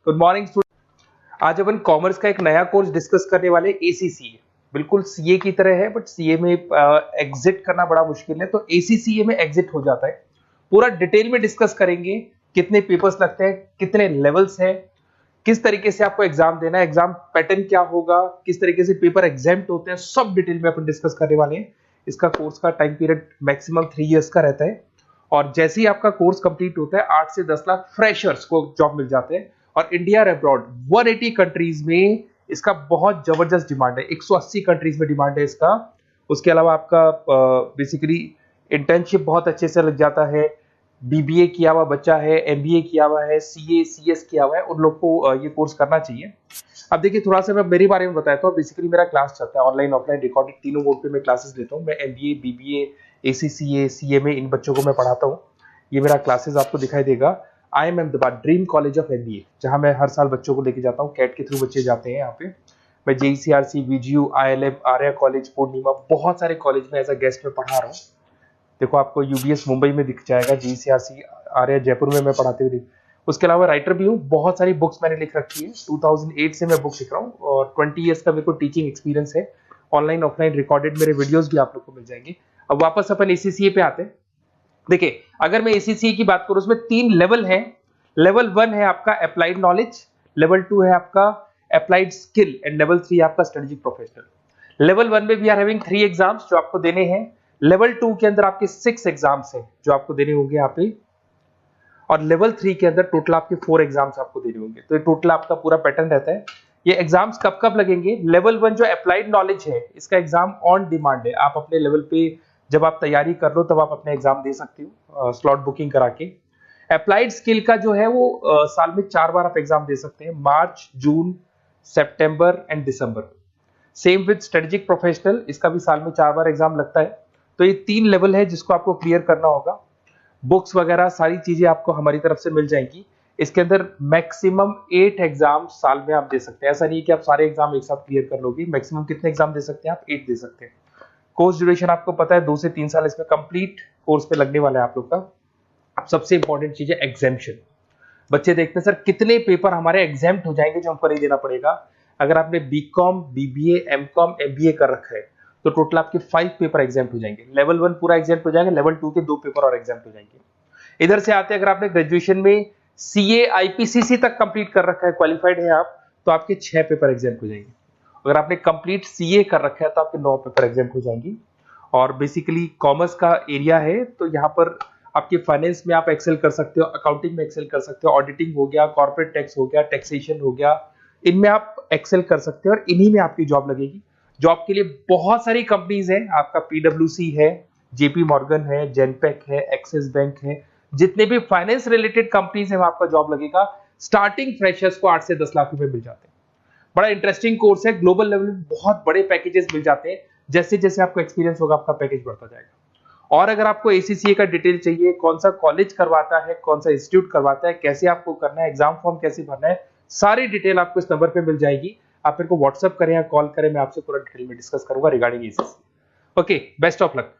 Good morning student. आज अपन commerce का एक नया कोर्स डिस्कस करने वाले एसीसीए। बिल्कुल सीए की तरह है बट सीए में एग्जिट करना बड़ा मुश्किल है, तो एसीसीए में एग्जिट हो जाता है। पूरा डिटेल में डिस्कस करेंगे, कितने पेपर्स लगते हैं, कितने लेवल्स हैं, किस तरीके से आपको एग्जाम देना है, एग्जाम पैटर्न क्या होगा, किस तरीके से पेपर एग्जाम्प्ट होते हैं, सब डिटेल में अपन डिस्कस करने वाले हैं। इसका कोर्स का टाइम पीरियड मैक्सिमम 3 इयर्स का रहता है और जैसे ही आपका कोर्स कंप्लीट होता है 8 से 10 लाख फ्रेशर्स को जॉब मिल जाते हैं और इंडिया और अब्रॉड 180 कंट्रीज में इसका बहुत जबरदस्त डिमांड है। 180 कंट्रीज में डिमांड है इसका। उसके अलावा आपका बेसिकली इंटर्नशिप बहुत अच्छे से लग जाता है। बीबीए किया हुआ बच्चा है, एमबीए किया हुआ है, सीए सीएस किया हुआ है, उन लोग को ये कोर्स करना चाहिए। अब देखिए थोड़ा सा मैं मेरे बारे में बताता हूँ। बेसिकली मेरा क्लास चलता है ऑनलाइन ऑफलाइन रिकॉर्डेड, तीनों मोड पे मैं क्लासेस लेता हूँ। मैं एमबीए, बीबीए, एसीसीए, सीएमए इन बच्चों को मैं पढ़ाता हूँ। ये मेरा क्लासेस आपको दिखाई देगा। I am Ahmedabad dream college of MBA, जहां मैं हर साल बच्चों को लेके जाता हूँ। कैट के थ्रू बच्चे जाते हैं यहाँ पे। मैं जेईसीआरसी, वीजीयू, आईएलएम, आर्या कॉलेज, पूर्णिमा, बहुत सारे कॉलेज में एज अ गेस्ट में पढ़ा रहा हूँ। देखो आपको यूबीएस मुंबई में दिख जाएगा, जेईसीआरसी आर्या जयपुर में मैं पढ़ाते हुए। उसके अलावा राइटर भी हूँ, बहुत सारी बुक्स मैंने लिख रखी है। 2008 से मैं बुक लिख रहा हूँ और 20 ईयर्स का मेरे को टीचिंग एक्सपीरियंस है। ऑनलाइन ऑफलाइन रिकॉर्डेड मेरे वीडियोस भी आप लोग को मिल जाएंगे। अब वापस अपन एसीसीए पे आते हैं। देखिए अगर मैं एसीसीए की बात करूं, उसमें 3 लेवल है। लेवल 1 है आपका अप्लाइड नॉलेज, लेवल 2 है आपका अप्लाइड स्किल एंड लेवल 3 है आपका स्ट्रेटेजिक प्रोफेशनल। लेवल 1 में वी आर हैविंग 3 एग्जाम्स जो आपको देने हैं। लेवल 2 के अंदर आपके 6 एग्जाम्स हैं जो आपको देने होंगे यहाँ पे, और लेवल 3 के अंदर टोटल आपके 4 एग्जाम्स आपको देने होंगे। तो ये टोटल आपका पूरा पैटर्न रहता है। ये एग्जाम्स कब कब लगेंगे? लेवल 1 जो अप्लाइड नॉलेज है, इसका एग्जाम ऑन डिमांड है। आप अपने लेवल पे जब आप तैयारी कर लो तब आप अपने एग्जाम दे सकते हो स्लॉट बुकिंग करा के। अप्लाइड स्किल का जो है वो साल में 4 बार आप एग्जाम दे सकते हैं, मार्च, जून, सितंबर एंड दिसंबर। सेम विद स्ट्रेटेजिक प्रोफेशनल, इसका भी साल में 4 बार एग्जाम लगता है। तो ये 3 लेवल है जिसको आपको क्लियर करना होगा। बुक्स वगैरह सारी चीजें आपको हमारी तरफ से मिल जाएंगी। इसके अंदर मैक्सिमम 8 एग्जाम साल में आप दे सकते हैं। ऐसा नहीं कि आप सारे एग्जाम एक साथ क्लियर कर लोगे। मैक्सिमम कितने एग्जाम दे सकते हैं आप? 8 दे सकते हैं। कोर्स ड्यूरेशन आपको पता है 2 से 3 साल इसमें कंप्लीट कोर्स पे लगने वाला है आप लोग का। अब सबसे इंपॉर्टेंट चीज है एग्जाम्पशन। बच्चे देखते हैं सर कितने पेपर हमारे एग्जाम्प्ट हो जाएंगे जो हमको नहीं देना पड़ेगा। अगर आपने बीकॉम, बीबीए, एमकॉम, एमबीए कर रखा है तो टोटल आपके 5 पेपर एग्जाम्प्ट हो जाएंगे। लेवल 1 पूरा एग्जाम्प्ट हो जाएगा, लेवल 2 के 2 पेपर और एग्जाम्प्ट हो जाएंगे। इधर से आते हैं, अगर आपने ग्रेजुएशन में सीए आईपीसीसी तक कंप्लीट कर रखा है, क्वालिफाइड है आप, तो आपके 6 पेपर एग्जाम्प्ट हो जाएंगे। अगर आपने कंप्लीट सीए कर रखा है तो आपके 9 पेपर एग्जाम्प्ट हो जाएंगी। और बेसिकली कॉमर्स का एरिया है तो यहाँ पर आपके फाइनेंस में आप एक्सेल कर सकते हो, अकाउंटिंग में एक्सेल कर सकते हो, ऑडिटिंग हो गया, कॉर्पोरेट टैक्स हो गया, टैक्सेशन हो गया, इनमें आप एक्सेल कर सकते हो और इन्हीं में आपकी जॉब लगेगी। जॉब के लिए बहुत सारी कंपनीज हैं। आपका पीडब्ल्यूसी है, जेपी मॉर्गन है, जेनपेक है, एक्सिस बैंक है, जितने भी फाइनेंस रिलेटेड कंपनीज हैं वहां आपका जॉब लगेगा। स्टार्टिंग फ्रेशर्स को 8 से 10 लाख रुपए मिल जाते हैं। बड़ा इंटरेस्टिंग कोर्स है। ग्लोबल लेवल में बहुत बड़े पैकेजेस मिल जाते हैं। जैसे जैसे आपको एक्सपीरियंस होगा आपका पैकेज बढ़ता जाएगा। और अगर आपको एसीसीए का डिटेल चाहिए, कौन सा कॉलेज करवाता है, कौन सा इंस्टीट्यूट करवाता है, कैसे आपको करना है, एग्जाम फॉर्म कैसे भरना है, सारी डिटेल आपको इस नंबर पे मिल जाएगी। आप मेरे को व्हाट्सएप करें या कॉल करें, मैं आपसे पूरा डिटेल में डिस्कस करूंगा regarding ACCA. Okay, best of luck.